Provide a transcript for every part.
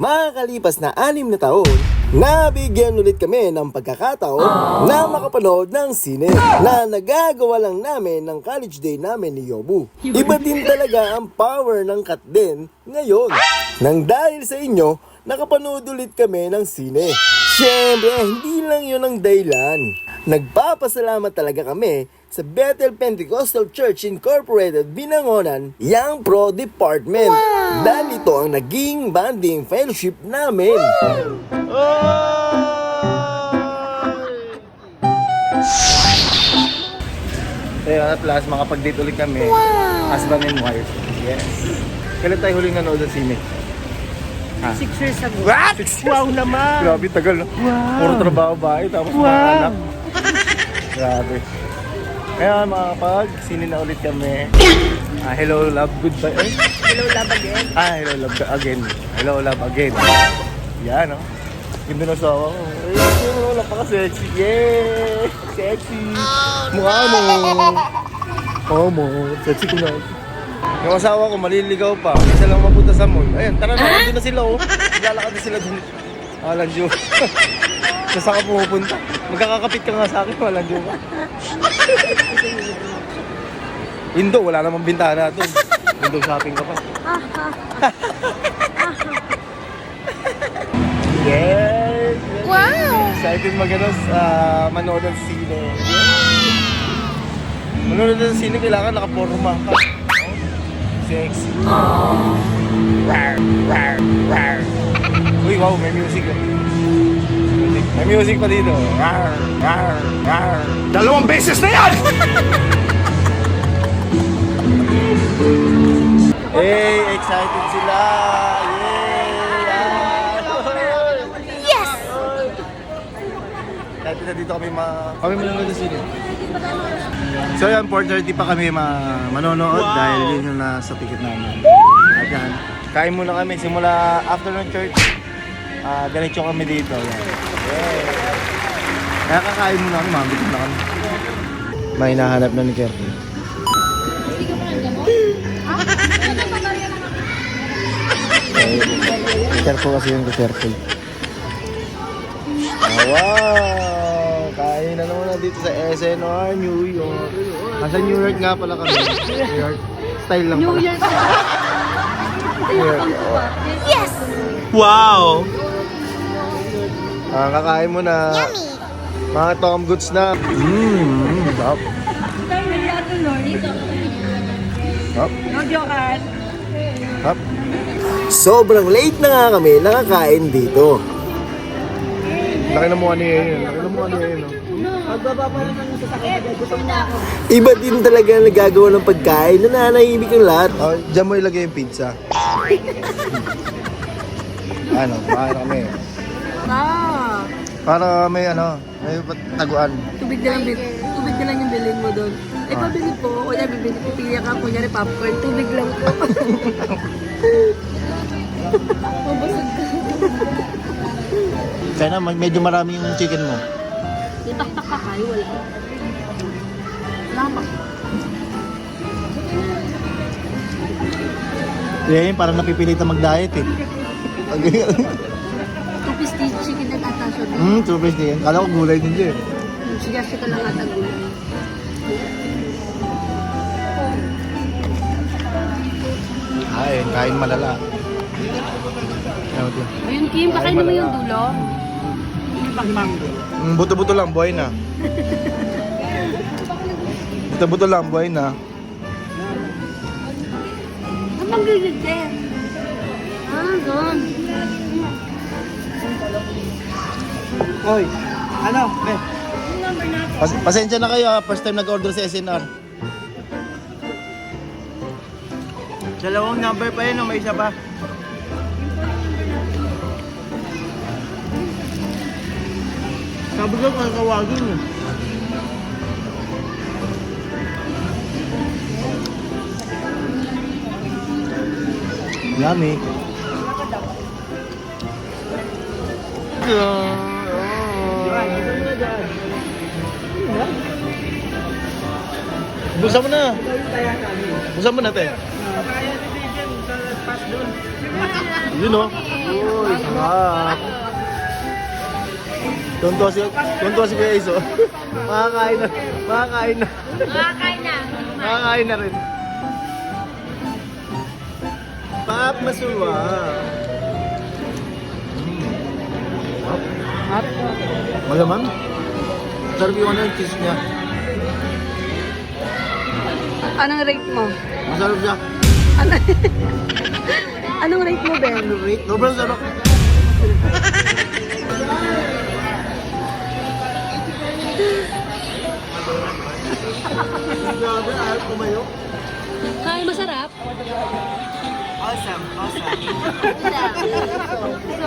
Makakalipas na 6 na taon, nabigyan ulit kami ng pagkakataon na makapanood ng sine na nagagawa lang namin ng college day namin ni Yobu. Iba din talaga ang power ng cut din ngayon. Nang dahil sa inyo, nakapanood ulit kami ng sine. Siyempre, hindi lang yun ang dahilan. Nagpapasalamat talaga kami sa Bethel Pentecostal Church Incorporated Binangonan, Young Pro Department. Dahil ito ang naging banding fellowship namin. Ayun, at last, makapag-date ulit kami. Husband and wife. Yes. Kailan tayo huling nanood ng sine? 6 years ago. What? Wow naman! Grabe, tagal. No? Wow! Puro trabaho ba? Tapos mga Wow! anak. Grabe. Ngayon, mga kapag, sine na ulit kami. Hello, love, goodbye. Ay? Hello, love again. Hello, love again. Hello, love again. Yan, no? Ganda na asawa ko. Ay, wala pa ka sexy. Yay! Sexy! Mukha mo! Oo mo, sexy ko na. Yung asawa ko, maliligaw pa. Isa lang mapunta sa mall. Ayan, tara na, nandun na sila, oh. Lalakad na sila dun. Alan Diyo. Saan ka pumupunta? Magkakakapit ka nga sa akin, Alan Diyo ka. Indo, wala namang bintana doon. Indo shopping ka pa. Yes! Wow! Excited manood ng sine. Manood ng sine, kailangan nakaporma ka. Sexy. Rar, rar, rar. Uy, wow, may music. May music pa dito. Rar, rar, rar. 2 beses na yan! Hey, excited sila! Yes! Dati na dito kami manonood ng sine. So yan, 4:30 pa kami manonood dahil yun yung nasa ticket namin. At yan, kain muna kami simula after ng church. Diretso kami dito. Yan. Yeah. Kaya kakain muna kami, mabitin na kami. May hinahanap na ni Kerpy. Careful kasi yung Kerpy. Wow! Kain na naman dito sa SNR, New York. Nasa New York nga pala kami. New York. Style lang pala. New York. Yes! Wow! Kakain mo na. Mga Tom Goods na. Sarap. Sarap. No joke. Sarap. Sobrang late na nga kami nakakain dito. Laki na mukha niya yun. Laki na mukha niya yun. Magbaba pa rin ng sasakyan. Gutom na ako. Iba din talaga nagagawa ng pagkain na nanahimik ang lahat. Diyan mo ilagay yung pizza. Baka kami. Para may may taguan. Tubig na lang yung bilhin mo doon. Eh, pabili po. Kuya, pipili ka. Kunyari popcorn. Tubig lang po. Mabasag ka. Kaya na, medyo marami yung chicken mo. Itaktak ka kayo. Wala. Wala pa. Yan, parang napipilitan mag-diet eh. Two-piece chicken na tatasyo doon. 2 piece din. Kala ko gulay din dyan. Sige, ka lang ata gulay. Kain malala. Ayun, Kim, kakainin mo yung dulo. Buto-buto lang, buhay na. Buto-buto lang, buhay na. Ang manggigil din. Doon. Hoy, pasensya na kayo first time nag-order sa SNR. Dalawang number pa yun, may isa pa. Sabi ko, kakawagin mo. Yummy. Busa mo na. Busa mo na, te. Kaya division sa pass doon. Yun o. Uy, sarap. Tuntua si Kuya Iso. Makakain na. Makakain na. Makakain na rin. Pap Masuwa. Malaman? Sarap yung ano yung cheese niya. Anong rate mo? Masarap siya. Anong rate mo, Ben? Ano rate? Sobrang sarap. Grabe, ayaw kumayo. Kaya masarap? Awesome.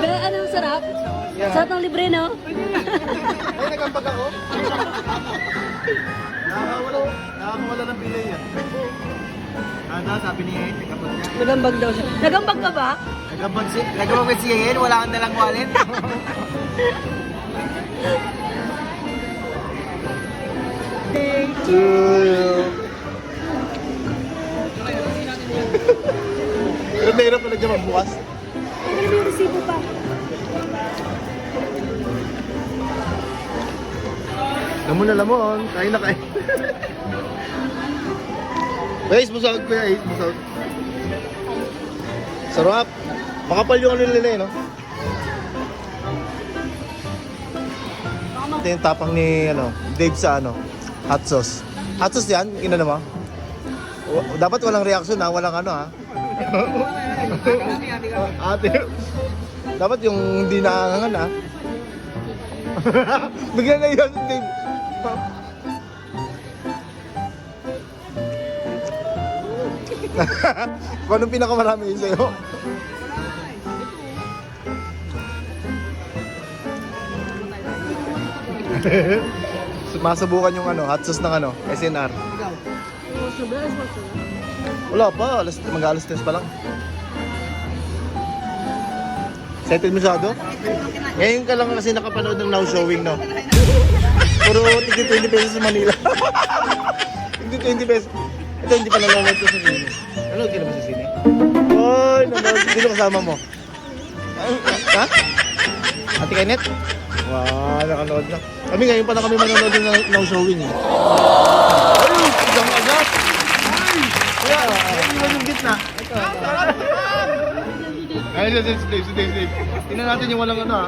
Ben, anong sarap? Sarap ng libre, no? Ay, nagambag ako. Nakakawala ng pilay yan. Ano, sabi ni Ed, nagkapag niya. Nagambag daw siya. Nagambag ka ba? Nagkapag si Ed, wala kang dalang wallet. Thank you. Pero mahirap pala dyan magbukas. Ano yung resibo pa? Lamon na lamon. Kain na kain. Guys, busog ko ya. Busog. Sarap. Makapal yung ano nila eh, no? Ito yung tapang ni Dave sa hot sauce. Hot sauce yan, inano mo? Dapat walang reaction ha, walang ha. Ate. Dapat yung hindi naangangan ha. Bigyan na yun, Dave. Kung anong pinakamarami yun sa'yo? Masubukan yung hot sauce ng SNR. Wala pa, mag-alas 3 pa lang. Excited masyado? Ngayon ka lang kasi nakapanood ng now showing, no? Puro tigit 20 pesos sa Manila. Tigit 20 pesos. Ito hindi pa nanonood ko sa sine. Nanonood ka na ba sa sine? Oy, nanonood. Sino kasama mo? Ha? Ate Kenneth? Wow, nakanood na. Kami ngayon pa na kami manonood ng now showing. Ayun, isang agad. Kaya, iwan yung gitna. Ayun, si Dave. Tingnan natin yung walang ha.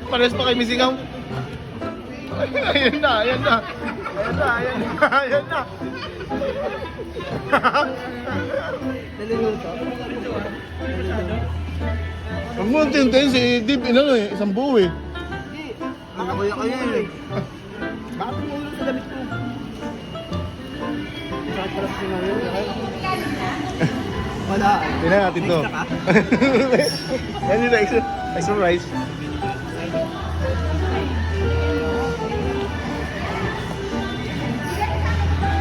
Pares pa kay Misingaw. Ayan na. Ang mo tintin si Dave, isang buo eh. Kuya kayo eh. Bakit mo ulo sa damit ko? Wala. Tingnan natin to. Yan yung extra rice.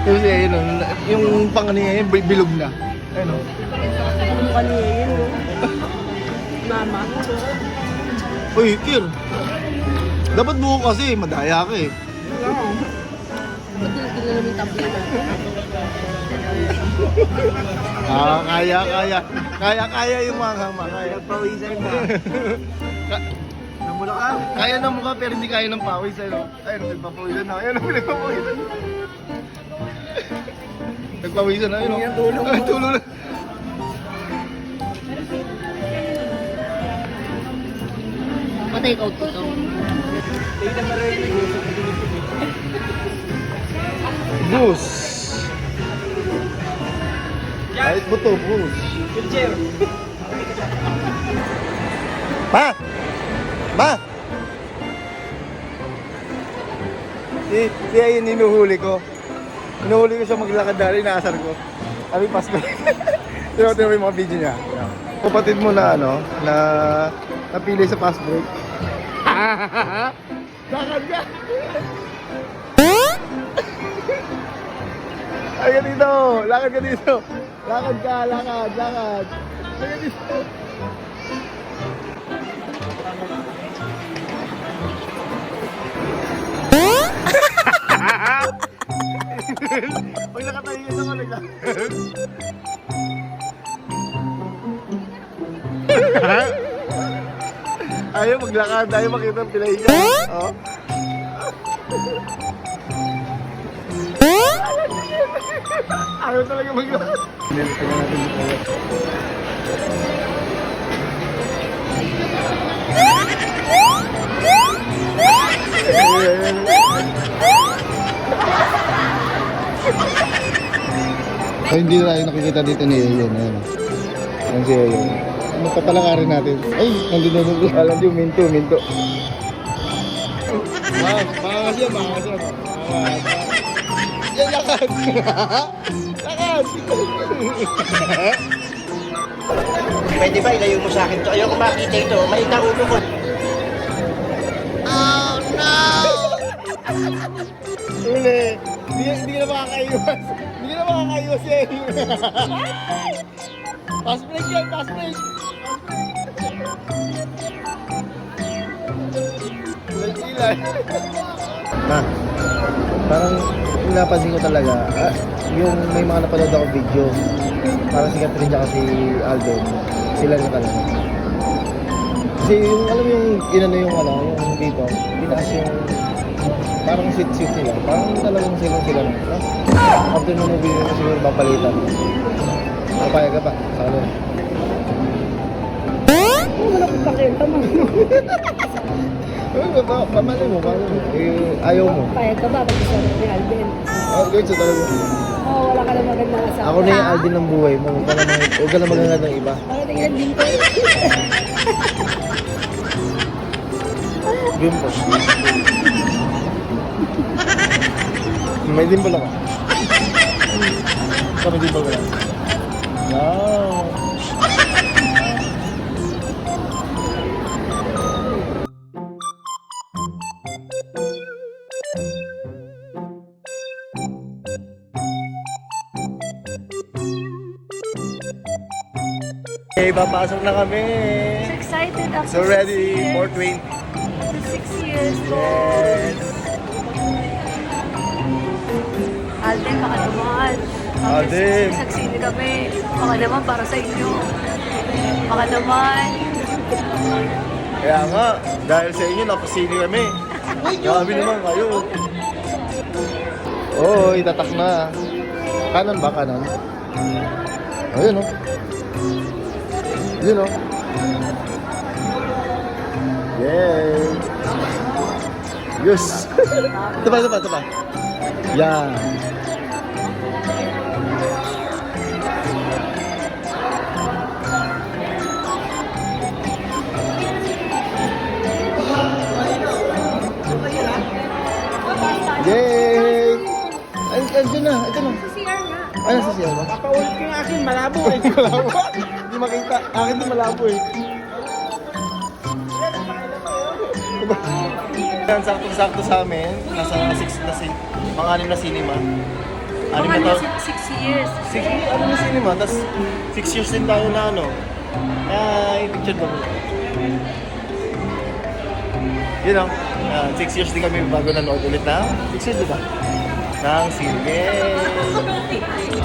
Kasi ayun yung pang niya yun, bilog na. Ayun o. Ano ka niya yun, no? Mama. Uy, Kir. Dapat buo kasi, madaya ka eh. Ba't nila namin tablet natin? Kaya yung mga hama. Nagpawisan mo. Namula ka? Kaya ng mukha pero hindi kaya ng pawis. Ayun, nagpapawisan na. Ayun, nagpapawisan. Nagpawisan na. Ayun, tulong. Tulong na. Pa-take out ko to. Bus. Kahit mo to, bus. Ma! Si ayun hinuhuli ko. Hinuhuli ko siya maglakad dali, inaasar ko. Sabi, pass break. Tinaw mo yung mga video niya. Kapatid mo na na napili sa pass break. Lakad ka! Ay ka dito! Lakad ka dito! Lakad ka! Lakad! Ay ka dito! Pag nakatayo ka naman, ayaw maglakad, ayaw makita ang pilay niya. Oh. Ayaw talaga maglakad. Nilito na natin dito. Ay, hindi na tayo nakikita dito ni Ayon. Ayan si Ayon. Magpapalakarin natin. Ay, nandun na nandun. Alam niyo, minto. Wow, baka kasi yan. Yan, lakad. Lakad. Pwede ba ilayo mo sa akin to? Ayoko makita ito. Maliit ang ulo ko. Uli. Hindi ka na makakaiwas. Hindi ka na makakaiwas eh. Pass break yan, pass break. Ilan. Ma, parang napansin ko talaga, yung may mga napanood ako video, parang si Catherine at si Alden, sila na talaga. Kasi yung, alam mo yung, inano yung yung dito, tinaas yung, parang sit-sit nila, parang talagang sila na. After nung movie nila siguro papalitan. Kapayag ka pa, sa kanila. Wala ko pakita mo. Paano mo? Eh, ayaw mo. Payag ka ba? Pag-isara ni Alden. Good sa talaga. Oo, wala ka na magandang asawa. Ako na yung Alden ng buhay mo. Huwag ka na magandang ng iba. Para tingnan din ko. Gimpos. May dimple ako. Kami dimple ko lang. Wow. Okay, papasok na kami. Excited after So ready for 20. 6 years. Yes. Alden, baka naman. Alden. Saksini kami. Baka naman para sa inyo. Baka naman. Kaya nga, dahil sa inyo, napasili kami. Grabe naman kayo. Oo, itatak na. Kanan ba? Kanan? Ayun o. Yun o. Yay! Yes! Ito pa. Yan. Yay! Ay, ito na. CR nga. Ano sa siya ba? Papaulit ko yung akin, malabo eh. Malabo? Hindi makita. Akin din malabo eh. Yan, sakto-sakto sa amin. Nasa 6 na pang-anim na cinema. Anim na taon. 6 years. Ano na cinema? Tapos 6 years din tayo na ano. Ay, picture ba mo? Yun know, 6 years din kami bago nanood ulit na. 6 years diba? Nang sige.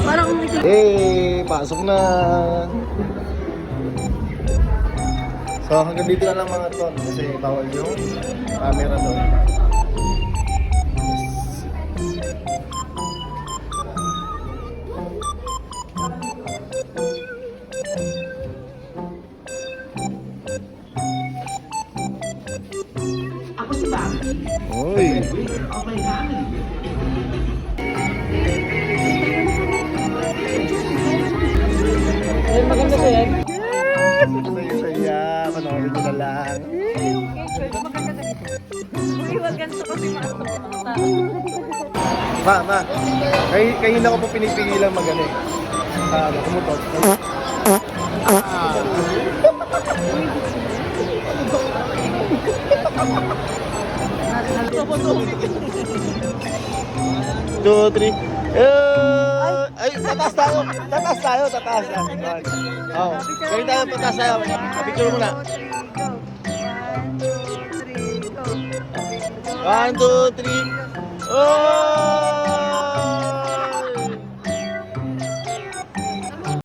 Parang Pasok na. So hanggang dito na lang mga ton kasi bawal yung camera doon. Ako si Bobby. Oy. Okay na. maganda ko yan. Saya, panoorin nyo na lang. Maganda na dito. Huwag ganito kasi mga tao. Ma, kayo na ko po pinipigilan mag-ano eh. Kumutot. Two, three. Ay, tataas tayo. Oh, kaya tayo, tataas tayo. Picture muna. 1, 2, 3. Oh!